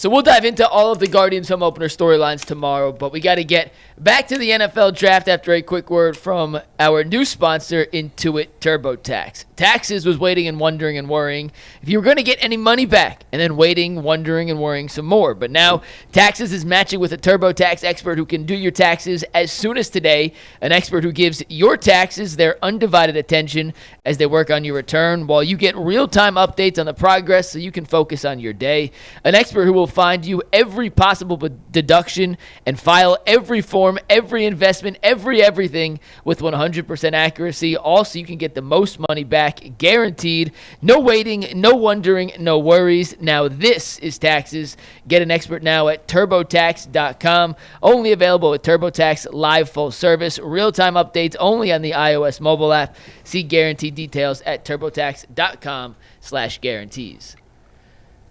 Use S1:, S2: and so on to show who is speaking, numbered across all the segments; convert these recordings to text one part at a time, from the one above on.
S1: So we'll dive into all of the Guardians home opener storylines tomorrow, but we got to get back to the NFL draft after a quick word from our new sponsor, Intuit TurboTax. Taxes was waiting and wondering and worrying if you were going to get any money back, and then waiting, wondering, and worrying some more. But now Taxes is matching with a TurboTax expert who can do your taxes as soon as today, an expert who gives your taxes their undivided attention as they work on your return, while you get real-time updates on the progress so you can focus on your day. An expert who will find you every possible deduction and file every form, every investment, everything with 100% accuracy. Also, you can get the most money back guaranteed. No waiting, no wondering, no worries. Now this is Taxes. Get an expert now at TurboTax.com. Only available at TurboTax Live full service. Real-time updates only on the iOS mobile app. See guarantee details at TurboTax.com/guarantees.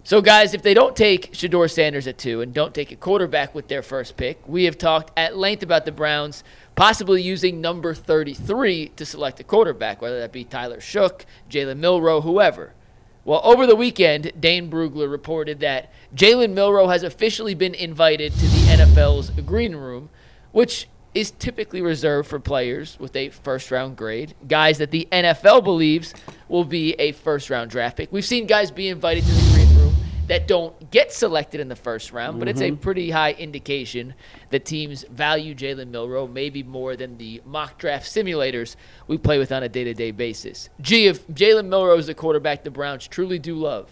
S1: So, guys, if they don't take Shedeur Sanders at 2 and don't take a quarterback with their first pick, we have talked at length about the Browns possibly using number 33 to select a quarterback, whether that be Tyler Shook, Jalen Milroe, whoever. Well, over the weekend, Dane Brugler reported that Jalen Milroe has officially been invited to the NFL's green room, which is typically reserved for players with a first-round grade, guys that the NFL believes will be a first-round draft pick. We've seen guys be invited to the green room that don't get selected in the first round, but it's a pretty high indication that teams value Jalen Milroe maybe more than the mock draft simulators we play with on a day-to-day basis. Gee, if Jalen Milroe is the quarterback the Browns truly do love,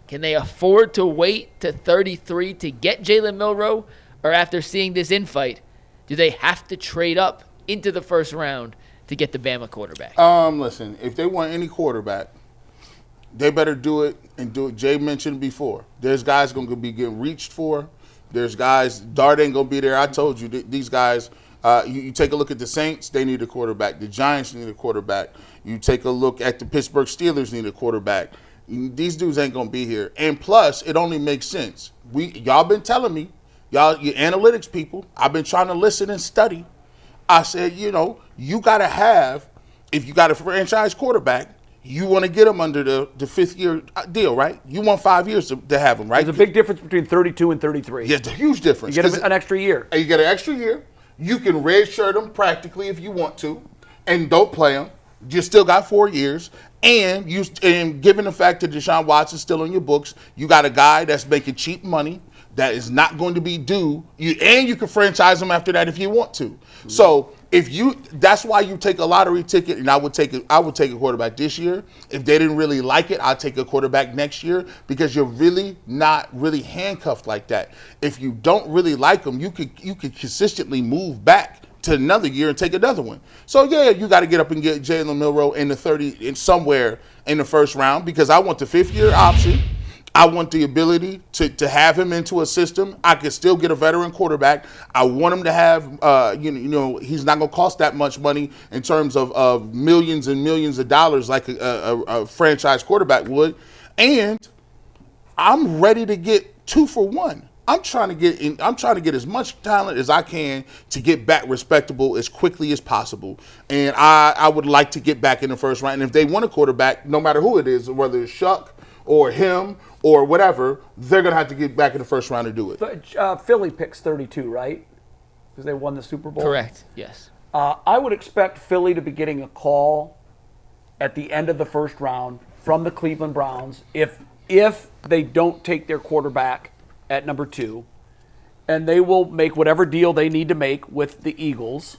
S1: can they afford to wait to 33 to get Jalen Milroe? Or after seeing this infight, do they have to trade up into the first round to get the Bama quarterback?
S2: Listen, if they want any quarterback, they better do it and do it. Jay mentioned before. There's guys going to be getting reached for. There's guys, Dart ain't going to be there. I told you, these guys, you take a look at the Saints, they need a quarterback. The Giants need a quarterback. You take a look at the Pittsburgh Steelers need a quarterback. These dudes ain't going to be here. And plus, it only makes sense. Y'all been telling me, y'all, you analytics people, I've been trying to listen and study. I said, you got to have, if you got a franchise quarterback, you want to get him under the fifth-year deal, right? You want 5 years to have him, right?
S3: There's a big difference between 32 and 33.
S2: Yeah, it's a huge difference.
S3: You get an extra year.
S2: And you get an extra year. You can redshirt him practically if you want to, and don't play him. You still got 4 years. And given the fact that Deshaun Watson's still on your books, you got a guy that's making cheap money that is not going to be due. And you can franchise him after that if you want to. Mm-hmm. So that's why you take a lottery ticket, and I would take a quarterback this year. If they didn't really like it, I'd take a quarterback next year, because you're really not really handcuffed like that. If you don't really like them, you could consistently move back to another year and take another one. So yeah, you got to get up and get Jalen Milroe in the 30 somewhere in the first round, because I want the 5th-year option. I want the ability to have him into a system. I could still get a veteran quarterback. I want him to have, he's not going to cost that much money in terms of millions and millions of dollars like a franchise quarterback would. And I'm ready to get 2 for 1. I'm trying to get as much talent as I can to get back respectable as quickly as possible. And I would like to get back in the first round. And if they want a quarterback, no matter who it is, whether it's Shuck or him or whatever, they're going to have to get back in the first round to do it.
S3: But, Philly picks 32, right? Because they won the Super Bowl?
S1: Correct, yes.
S3: I would expect Philly to be getting a call at the end of the first round from the Cleveland Browns if they don't take their quarterback at number 2, and they will make whatever deal they need to make with the Eagles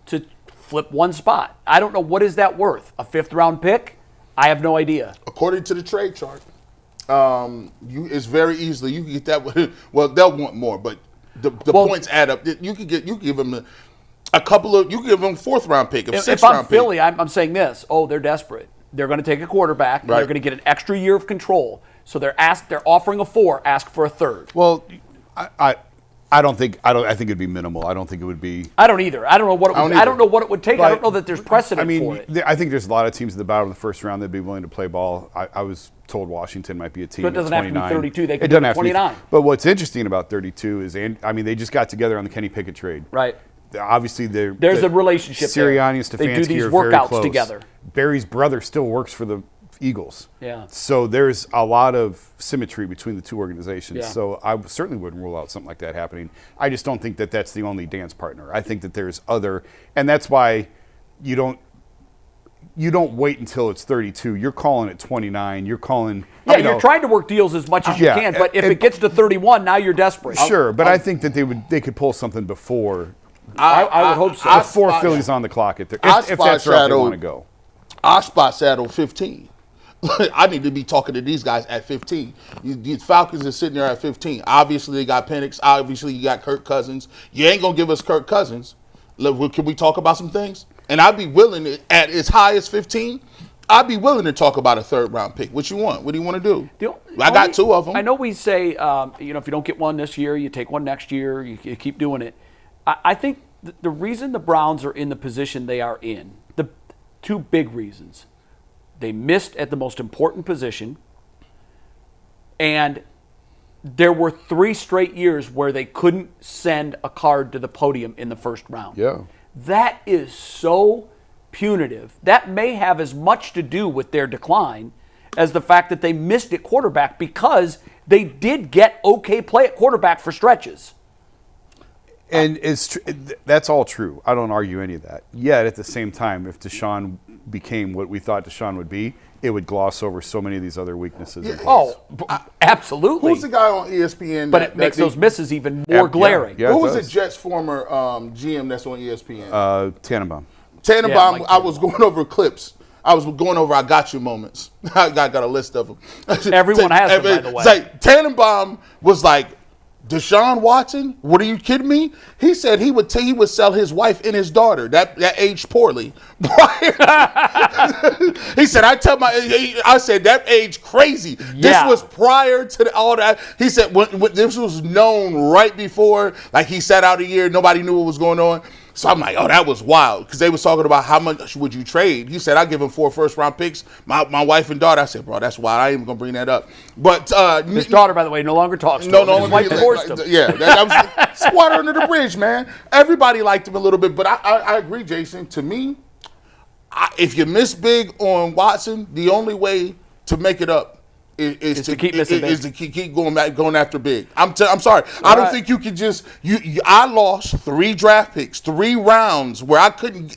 S3: to flip one spot. I don't know, what is that worth? A 5th-round pick? I have no idea.
S2: According to the trade chart, it's very easily you can get that. Well, they'll want more, but the points add up. You can give them a couple of. You can give them 4th-round pick, if 6th-round pick.
S3: If I'm Philly, I'm saying this. Oh, they're desperate. They're going to take a quarterback. Right. They're going to get an extra year of control. So they're offering a 4. Ask for a 3rd.
S4: Well, I think it'd be minimal. I don't think it would be.
S3: I don't either. I don't know what it would. I don't know what it would take. But I don't know that there's precedent for it.
S4: I think there's a lot of teams at the bottom of the first round that'd be willing to play ball. I was told Washington might be a team.
S3: So it doesn't have to be 32. They could
S4: do
S3: 29.
S4: But what's interesting about 32 is, they just got together on the Kenny Pickett trade.
S3: Right.
S4: Obviously,
S3: there's a relationship.
S4: Sirianni and Stefanski
S3: they do these
S4: are very
S3: workouts
S4: close.
S3: Together.
S4: Barry's brother still works for the Eagles.
S3: Yeah.
S4: So there's a lot of symmetry between the two organizations.
S3: Yeah.
S4: So I certainly wouldn't rule out something like that happening. I just don't think that that's the only dance partner. I think that there's other, and that's why you don't wait until it's 32. You're calling it 29. You're calling.
S3: Yeah, you're trying to work deals as much as you can, but if it gets to 31, now you're desperate.
S4: Sure, but I think that they could pull something before.
S3: I would hope so.
S4: Before Philly's on the clock, if that's the route they want to go.
S2: I spot Shadow 15. I need to be talking to these guys at 15. The Falcons are sitting there at 15. Obviously, they got Penix. Obviously, you got Kirk Cousins. You ain't going to give us Kirk Cousins. Can we talk about some things? And I'd be willing, at as high as 15, I'd be willing to talk about a third-round pick. What you want? What do you want to do? I got two of them.
S3: I know we say, if you don't get one this year, you take one next year. You keep doing it. I think the reason the Browns are in the position they are in, the two big reasons. They missed at the most important position, and there were 3 straight years where they couldn't send a card to the podium in the first round.
S4: Yeah.
S3: That is so punitive. That may have as much to do with their decline as the fact that they missed at quarterback, because they did get okay play at quarterback for stretches.
S4: And that's all true. I don't argue any of that. Yet at the same time, if Deshaun became what we thought Deshaun would be, it would gloss over so many of these other weaknesses.
S3: Absolutely.
S2: Who's the guy on ESPN?
S3: But it makes those misses even more glaring.
S4: Yeah,
S2: who was the Jets' former GM that's on ESPN?
S4: Tannenbaum.
S2: Tannenbaum.
S3: Mike
S2: I was going over clips. I was going over I got you moments. I got a list of them.
S3: Everyone has them, by the way.
S2: It's like Tannenbaum was like, Deshaun Watson? What, are you kidding me? He said he would sell his wife and his daughter that aged poorly. He said, I said that aged crazy. This was prior to all that. He said when this was known right before, like he sat out a year, nobody knew what was going on. So I'm like, oh, that was wild, because they was talking about how much would you trade. He said, I'll give him 4 first-round picks, my wife and daughter. I said, bro, that's wild. I ain't even going to bring that up. But his
S3: daughter, by the way, no longer talks to him. His wife divorced him.
S2: Yeah, that was water under the bridge, man. Everybody liked him a little bit, but I agree, Jason. To me, if you miss big on Watson, the only way to make it up is to keep going after big. I'm sorry. I don't think you could just I lost 3 draft picks, 3 rounds where I couldn't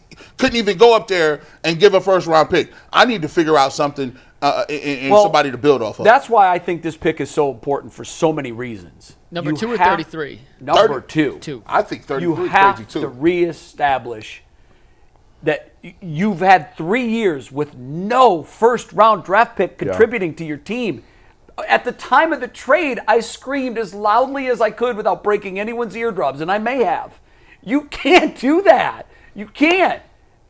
S2: even go up there and give a first round pick. I need to figure out something and somebody to build off of.
S3: That's why I think this pick is so important for so many reasons.
S1: Number 2 or 33?
S3: Number 2.
S2: I think 33
S3: you
S2: is
S3: have
S2: crazy too.
S3: to reestablish that you've had 3 years with no first-round draft pick contributing to your team. At the time of the trade, I screamed as loudly as I could without breaking anyone's eardrums, and I may have. You can't do that. You can't.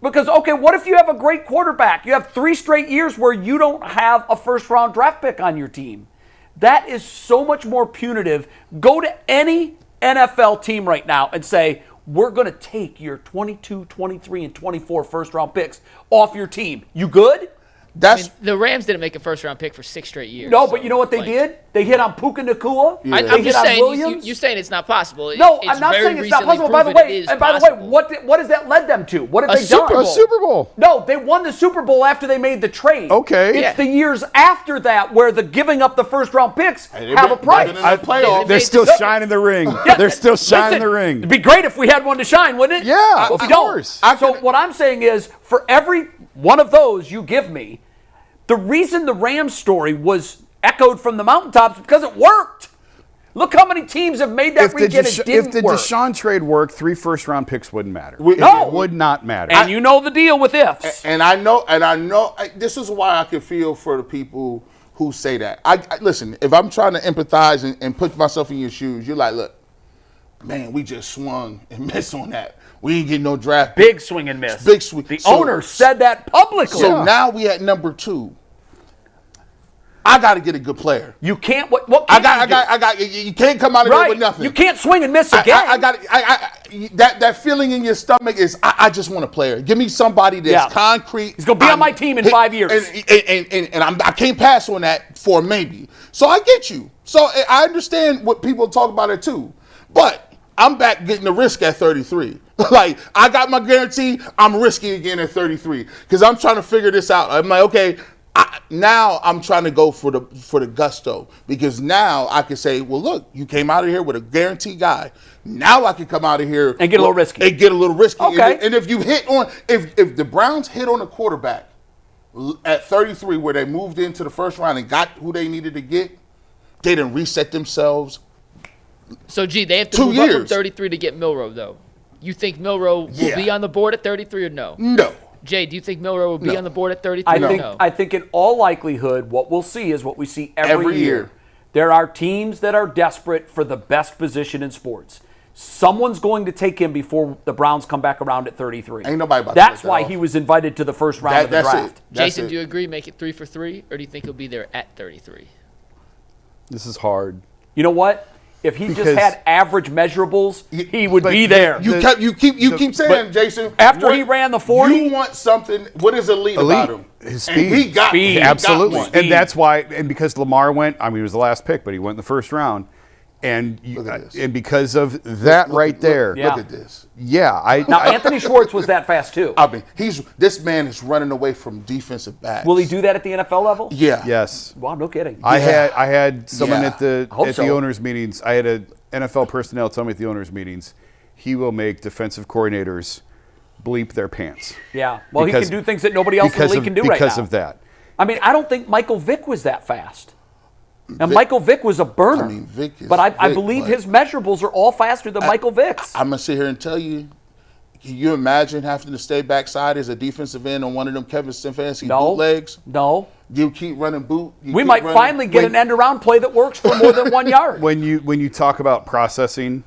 S3: Because, okay, what if you have a great quarterback? You have 3 straight years where you don't have a first-round draft pick on your team. That is so much more punitive. Go to any NFL team right now and say, we're going to take your 22, 23, and 24 first-round picks off your team. You good?
S1: The Rams didn't make a first-round pick for 6 straight years.
S3: No, but you know what they did? They hit on Puka Nacua.
S1: Yeah. I'm just saying, you're saying it's not possible.
S3: No, I'm not saying it's not possible. By the way, what has that led them to? What have they done?
S4: A Super Bowl.
S3: No, they won the Super Bowl after they made the trade.
S4: Okay.
S3: It's the years after that where the giving up the first-round picks have a price.
S4: They're still shining the ring. They're still shining the ring.
S3: It'd be great if we had one to shine, wouldn't it?
S4: Yeah,
S3: of course. So what I'm saying is, for every one of those you give me, the reason the Rams story was echoed from the mountaintops because it worked. Look how many teams have made that reach and it didn't work.
S4: If the Deshaun trade worked, 3 first-round picks wouldn't matter.
S3: No.
S4: It would not matter.
S3: And you know the deal with ifs.
S2: And I know, this is why I can feel for the people who say that. Listen, if I'm trying to empathize and put myself in your shoes, you're like, look, man, we just swung and missed on that. We ain't getting no draft.
S3: Big swing and miss.
S2: Big swing.
S3: The owner said that publicly.
S2: So now we at number 2. I got to get a good player.
S3: You can't. What can
S2: you can't come out of there with nothing.
S3: You can't swing and miss again.
S2: That feeling in your stomach is I just want a player. Give me somebody that's concrete.
S3: He's gonna be on my team in 5 years.
S2: And I can't pass on that for maybe. So I get you. So I understand what people talk about it too. But I'm back getting the risk at 33. Like, I got my guarantee, I'm risking again at 33. Because I'm trying to figure this out. I'm like, okay, Now I'm trying to go for the gusto, because now I can say, well, look, you came out of here with a guaranteed guy. Now I can come out of here
S3: and get a little risky.
S2: Okay. And if you hit on, if the Browns hit on a quarterback at 33, where they moved into the first round and got who they needed to get, they didn't reset themselves.
S1: So, they have to
S2: 2
S1: move up from
S2: years.
S1: 33 to get Milroe, though. You think Milroe will be on the board at 33 or no?
S2: No.
S1: Jay, do you think Milroe will be
S2: No.
S1: on the board at 33 or no?
S3: I think in all likelihood, what we'll see is what we see every year.
S2: year.
S3: There are teams that are desperate for the best position in sports. Someone's going to take him before the Browns come back around at 33.
S2: Ain't nobody about to
S3: That's
S2: let that
S3: why
S2: off.
S3: he was invited to the first round of the
S2: That's
S3: draft.
S2: it. That's
S1: Jason,
S2: it.
S1: do you agree, make it 3 for 3, or do you think he'll be there at 33?
S4: This is hard.
S3: You know what? If he
S4: Because-
S3: just had average measurables, he would be there.
S2: You keep saying, Jason.
S3: after he ran the 40?
S2: you want something. What is elite about him?
S4: His
S2: And
S4: speed.
S2: he got
S3: Speed.
S2: he got
S4: Absolutely.
S2: one.
S4: And that's why, and because Lamar went, I mean, he was the last pick, but he went in the first round. And
S2: Look at this.
S4: and because of that right there,
S2: Look,
S3: Yeah.
S2: look at this.
S3: Now, Anthony Schwartz was that fast, too.
S2: I mean, this man is running away from defensive backs.
S3: Will he do that at the NFL level?
S2: Yeah.
S4: yes.
S3: Wow, no kidding.
S4: I had someone
S2: Yeah.
S4: at the
S3: I hope
S4: at
S3: so.
S4: the owners meetings. I had an NFL personnel tell me at the owners meetings, he will make defensive coordinators bleep their pants.
S3: Yeah. Well,
S4: Because-
S3: he can do things that nobody else in the league can do right now.
S4: Because of that.
S3: I mean, I don't think Michael Vick was that fast. And Michael Vick was a burner.
S2: I mean, Vick is
S3: but I
S2: Vick,
S3: believe
S2: but-
S3: his measurables are all faster than Michael Vick's.
S2: I'm gonna sit here and tell you. Can you imagine having to stay backside as a defensive end on one of them Kevin Stefanski bootlegs?
S3: No.
S2: You keep running boot.
S3: We might finally get an end around play that works for more than 1 yard.
S4: When you talk about processing,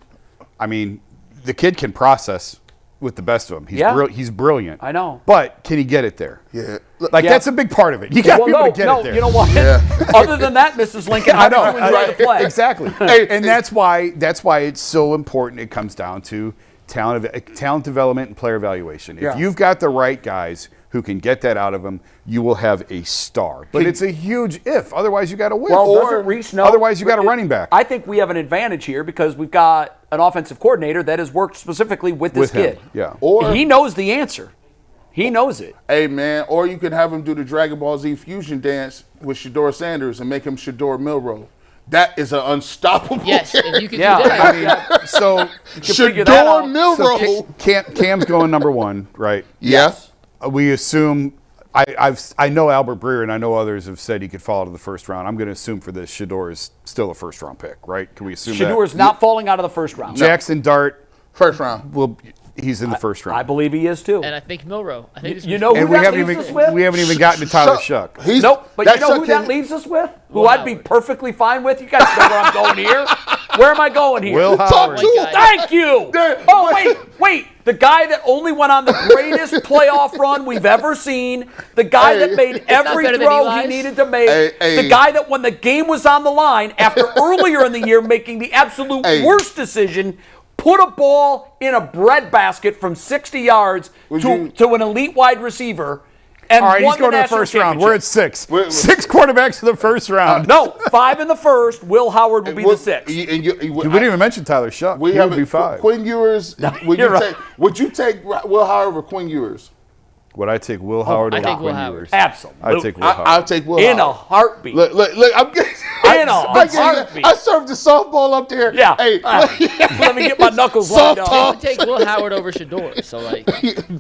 S4: I mean, the kid can process with the best of them. He's brilliant.
S3: I know.
S4: But can he get it there?
S2: Yeah.
S4: Like
S3: Yeah.
S4: that's a big part of it. You got to be able to get it there.
S3: You know what? Other than that, Mrs. Lincoln,
S4: I
S3: how
S4: know.
S3: do you enjoy the play?
S4: Exactly. And that's why it's so important. It comes down to talent development and player evaluation.
S3: Yeah.
S4: If you've got the right guys who can get that out of them, you will have a star. But it's a huge if. Otherwise, you got to win.
S3: Well, doesn't Reese know?
S4: Otherwise, you got a running back.
S3: I think we have an advantage here because we've got an offensive coordinator that has worked specifically with this
S4: With him,
S3: kid.
S4: yeah.
S2: Or-
S3: he knows the answer. He knows it.
S2: Hey man, or you can have him do the Dragon Ball Z fusion dance with Shedeur Sanders and make him Shedeur Milroe. That is an unstoppable.
S1: Yes, if you could
S3: Yeah.
S1: do that.
S4: I mean, so
S3: figure that out.
S2: Milroe.
S4: Cam's going number one, right?
S2: Yes.
S4: We assume. I know Albert Breer and I know others have said he could fall out of the first round. I'm going to assume for this, Shedeur is still a first round pick, right? Can we assume
S3: Shedeur is
S4: that?
S3: not falling out of the first round.
S4: Jackson Dart,
S2: First round.
S4: he's in the first round.
S3: I believe he is too.
S1: And I think Milroe. I think
S3: You know who
S4: and we
S3: that
S4: haven't
S3: leaves
S4: even
S3: us with?
S4: we haven't even gotten to Tyler Shuck.
S3: Nope, but you know who that
S2: leaves?
S3: leaves us with? Who
S1: Will
S3: I'd be
S1: Howard.
S3: perfectly fine with? You guys know where I'm going here. Where am I going here?
S4: Will Howard.
S2: to him.
S3: Thank you.
S2: There-
S3: Oh, wait. The guy that only went on the greatest playoff run we've ever seen. The guy that made every
S1: better than
S3: throw he
S1: Eli's.
S3: needed to make.
S2: Hey.
S3: The guy that when the game was on the line, after earlier in the year making the absolute
S2: Hey.
S3: worst decision, put a ball in a breadbasket from 60 yards to an elite wide receiver. And
S4: All right,
S3: won
S4: he's going
S3: the
S4: to the
S3: national
S4: first round. We're at
S3: championship.
S4: 6.
S2: We're-
S4: 6 quarterbacks in the first round.
S3: No, 5 in the first. Will Howard will be the 6th.
S4: We didn't even mention Tyler Shuck.
S2: We
S4: He
S2: have
S4: would be 5.
S2: Quinn Ewers.
S3: you're right.
S2: Would you take Will Howard over Quinn Ewers?
S4: Would I take Will Howard
S1: I
S4: over
S1: take Will
S4: Quinn
S1: Howard.
S4: Ewers?
S3: Absolutely.
S4: I'd take Will Howard.
S2: I'll take Will
S3: In a
S2: Howard.
S3: heartbeat.
S2: Look, I'm getting.
S3: In a heartbeat.
S2: I served the softball up there.
S3: Yeah.
S2: Hey,
S3: Let me get my knuckles lined
S2: Soft
S1: I
S3: up.
S1: would take Will Howard over Shedeur. So, like,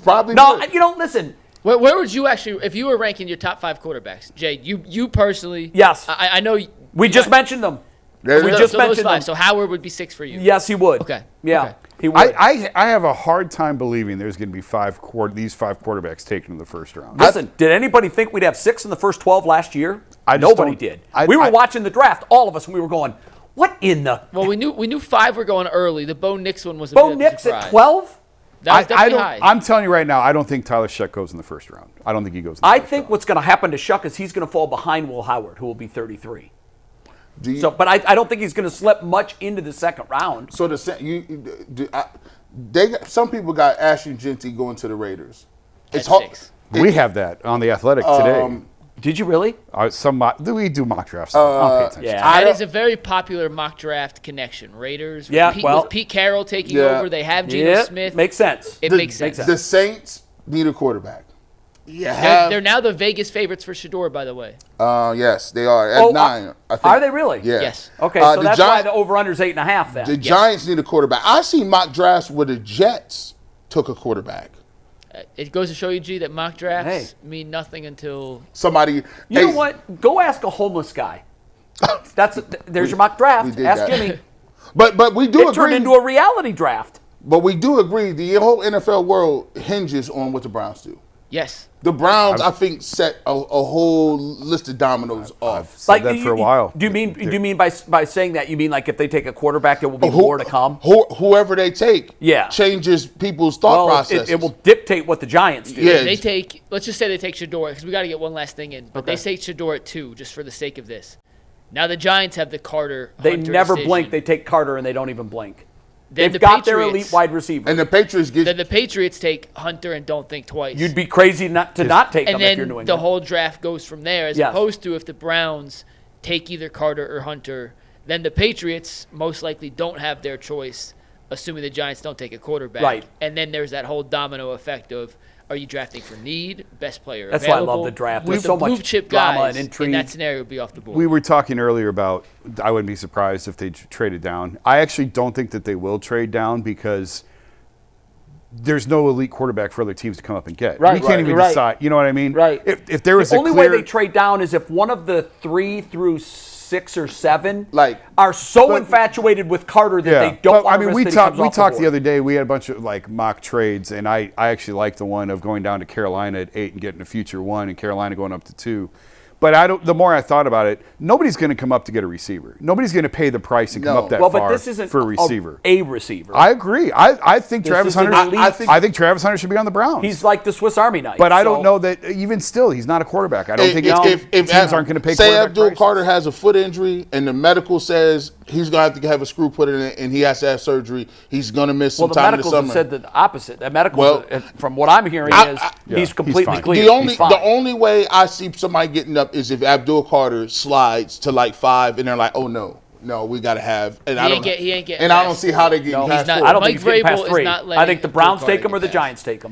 S2: probably.
S3: No,
S2: would.
S3: listen.
S1: where would you actually, if you were ranking your top 5 quarterbacks, Jay, you personally?
S3: Yes.
S1: I know.
S3: We just mentioned them.
S2: There
S3: we
S2: it is.
S3: just
S1: so those
S3: mentioned
S1: 5.
S3: them.
S1: So Howard would be 6 for you.
S3: Yes, he would.
S1: Okay.
S3: Yeah,
S1: Okay.
S3: he would.
S4: I have a hard time believing there's going to be these 5 quarterbacks taken in the first round.
S3: Listen, did anybody think we'd have 6 in the first 12 last year?
S4: I just
S3: Nobody
S4: don't-
S3: did.
S4: I-
S3: We were
S4: I-
S3: watching the draft, all of us, and we were going, what in the?
S1: Well, we knew 5 were going early. The Bo Nix one was a
S3: Bo
S1: bit of a
S3: Nix
S1: surprise.
S3: at 12?
S1: That was
S4: I
S1: definitely
S4: don't.
S1: high.
S4: I'm telling you right now, I don't think Tyler Shuck goes in the first round. I don't think he goes in the
S3: I
S4: first
S3: think
S4: round.
S3: what's going to happen to Shuck is he's going to fall behind Will Howard, who will be 33.
S2: Do you-
S3: But I don't think he's going to slip much into the second round.
S2: So some people got Ashton Genty going to the Raiders.
S1: At
S2: It's hard.
S1: 6.
S4: We have that on the Athletic today.
S3: Did you really?
S4: We do mock drafts. I'll pay attention.
S3: Yeah.
S1: That is a very popular mock draft connection. Raiders.
S3: Yeah,
S1: with Pete Carroll taking
S2: Yeah.
S1: over, they have Geno
S3: Yeah,
S1: Smith.
S3: makes sense.
S1: It makes sense.
S2: The Saints need a quarterback.
S1: They're now the Vegas favorites for Shedeur, by the way.
S2: Yes, they are at 9. I think.
S3: Are they really?
S2: Yeah.
S1: Yes.
S3: Okay, so that's why the over-under is 8.5 then.
S2: The Giants need a quarterback. I see mock drafts where the Jets took a quarterback.
S1: It goes to show you, G, that mock drafts mean nothing until
S2: Somebody.
S3: You know what? Go ask a homeless guy. There's your mock draft. Ask Jimmy.
S2: But we do
S3: It turned into a reality draft.
S2: But we do agree the whole NFL world hinges on what the Browns do.
S1: yes.
S2: The Browns, I think, set a whole list of dominoes off.
S4: Said that for a while.
S3: Do you mean by saying that, you mean like if they take a quarterback, there will be more to come?
S2: Whoever they take changes people's thought process.
S3: It will dictate what the Giants do.
S2: Yeah.
S1: They take, let's just say they take Shedeur, because we got to get one last thing in. But they say Shedeur at 2, just for the sake of this. Now the Giants have the Carter.
S3: They
S1: Hunter
S3: never
S1: decision.
S3: blink. They take Carter and they don't even blink.
S1: Then
S3: They've got their elite wide receiver.
S2: And the Patriots
S1: Then the Patriots take Hunter and don't think twice.
S3: You'd be crazy not to not take
S1: and
S3: them if you're New
S1: then
S3: England.
S1: the whole draft goes from there, as opposed to if the Browns take either Carter or Hunter, then the Patriots most likely don't have their choice, assuming the Giants don't take a quarterback.
S3: Right.
S1: And then there's that whole domino effect of, are you drafting for need, best player
S3: That's why I
S1: available?
S3: love the draft.
S1: With
S3: There's
S1: the
S3: so much
S1: blue chip
S3: drama
S1: guys
S3: and intrigue.
S1: in that scenario would be off the board.
S4: We were talking earlier about I wouldn't be surprised if they traded down. I actually don't think that they will trade down because there's no elite quarterback for other teams to come up and get.
S3: Right,
S4: We can't even
S3: right.
S4: decide. You know what I mean?
S3: Right.
S4: If there was
S3: the
S4: a
S3: only
S4: clear,
S3: way they trade down is if one of the 3 through 6 or 7
S2: Like-
S3: are so infatuated with Carter that they don't want to risk
S4: we
S3: that he
S4: talked.
S3: comes
S4: We
S3: off
S4: talked
S3: the
S4: the
S3: board.
S4: other day. We had a bunch of like mock trades, and I actually liked the one of going down to Carolina at 8 and getting a future 1, and Carolina going up to 2. But I don't. The more I thought about it, nobody's going to come up to get a receiver. Nobody's going to pay the price and come up that
S3: Well,
S4: far
S3: but this isn't
S4: for a receiver.
S3: a receiver.
S4: I agree. I think Travis
S3: isn't
S4: Hunter.
S3: elite.
S4: I think Travis Hunter should be on the Browns.
S3: He's like the Swiss Army knife.
S4: but I
S3: so-
S4: don't know that even still he's not a quarterback. I don't think
S2: if
S4: teams aren't going to pay.
S2: Say
S4: quarterback
S2: Abdul
S4: prices.
S2: Carter has a foot injury and the medical says he's going to have a screw put in it and he has to have surgery, he's going to miss some
S3: Well, the
S2: time in the
S3: medicals
S2: summer.
S3: have said the opposite. The medicals,
S2: Well,
S3: from what I'm hearing, is he's completely
S4: fine.
S3: clear.
S2: The only
S3: He's fine.
S2: the only way I see somebody getting up is if Abdul Carter slides to like 5 and they're like, oh no, we got to have. And I don't.
S1: He ain't getting
S2: And I don't
S1: past
S2: see how they get
S1: he's
S2: past
S1: not-
S2: 4.
S3: I don't
S1: Mike
S3: think he's getting
S1: Vrabel
S3: past
S1: is
S3: 3.
S1: not
S3: I
S1: letting
S3: think the Browns
S1: Carter
S3: take him or
S1: get
S3: the
S1: past.
S3: Giants take him.